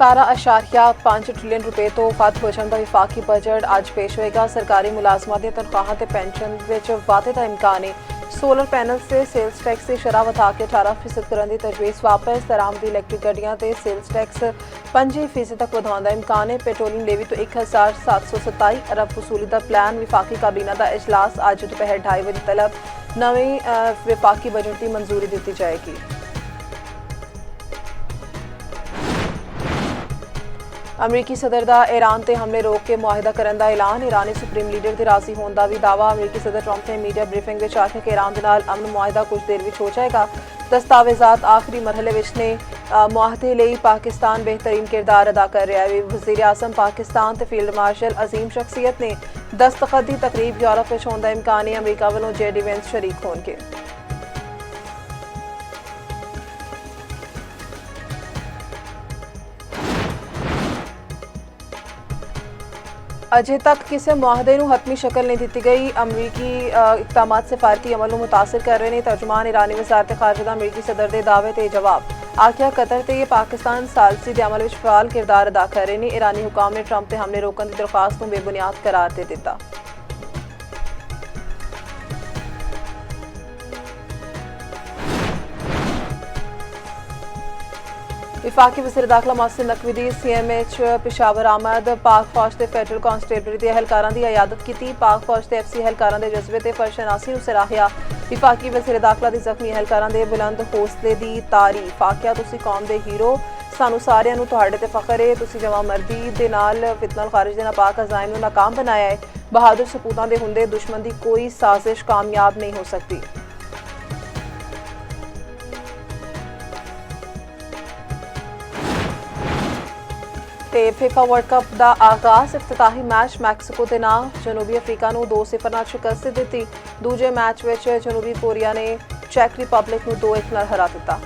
17.5 trillion रुपए तो ਵੱਧ ਵਜਨ ਦਾ ਵਿਫਾਕੀ ਬਜਟ ਅੱਜ ਪੇਸ਼ ਹੋਏਗਾ। ਸਰਕਾਰੀ ਮੁਲਾਜ਼ਮਾਂ ਦੀਆਂ ਤਨਖਾਹਾਂ ਤੇ ਪੈਨਸ਼ਨ ਵਿੱਚ ਵਾਧੇ ਦਾ ਇਮਕਾਨ ਹੈ। सोलर पैनल से सेल्स टैक्स की शरह वधा के 18% करने की तजवीज़ वापस। दरामदी इलैक्ट्रिक गड्डियां ते सेल्स टैक्स 5% तक वधाउण दा इम्कान है। पेट्रोलियम लेवी तो 1727 अरब वसूली का प्लान। विफाकी काबीना का इजलास अज दोपहर 2:30 बजे तलब नवे विफाकी बजट की मंजूरी दी जाएगी। अमरीकी सदर का ईरान ते हमले रोक के मुआहिदा करने का ऐलान। ईरानी सुप्रीम लीडर के राजी होने का भी दावा। अमरीकी सदर ट्रंप ने मीडिया ब्रीफिंग में आख्या कि ईरान के नाल अमन मुआहिदा कुछ देर में हो जाएगा। दस्तावेजात आखिरी मरहले में ने मुआहदे लिए पाकिस्तान बेहतरीन किरदार अदा कर रहा है। वज़ीर आज़म पाकिस्तान ते फील्ड मार्शल अजीम शख्सियत ने दस्तखत की तकरीब यूरोप में होने का इम्कान है। अमरीका वालों जेड इवेंट्स शरीक होने के अजे तक किसी मुआहदे को हतमी शक्ल नहीं दी गई। अमरीकी इकदाम सिफारती अमल को मुतासर कर रहे हैं। तर्जुमान ईरानी वज़ारत खारजा का अमरीकी सदर के दावे ते जवाब। आख्या कतर ते पाकिस्तान सालसी के अमल में फ़ाल किरदार अदा कर रहे हैं। ईरानी हुकाम ने ट्रंप के हमले रोकने की दरख्वास्त को बेबुनियाद करार दे दिता। विफाकी वज़ीर दाखिला मोहसिन नकवी दी CMH पेशावर आमद। पाक फौज के फैडरल कांस्टेबलरी के एहलकारां की अयादत की। पाक फौज के FC एहलकारां के जज्बे ते फरशनासी नूं सराहिया। विफाकी वज़ीर दाखिला की जख्मी एहलकारां के बुलंद हौसले की तारीफ। आख्या तुसीं कौम के हीरो, सानू सारियां नूं तुहाडे ते फखर है। तुसीं जमा मर्दी दे नाल फितनल खारिज दे नापाक अज़ाइम नूं नाकाम बनाया है। बहादुर सपूतां दे हुंदे दुश्मन की कोई साजिश कामयाब नहीं हो सकती। फीफा वर्ल्ड कप का आगाज। इफ्तिताही मैच मैक्सिको के नाम जनूबी अफ्रीका को 2-0 नाल शिकस्त दी। दूजे मैच में जनूबी कोरिया ने चैक रिपब्लिक को 2-1 नाल हरा दिता।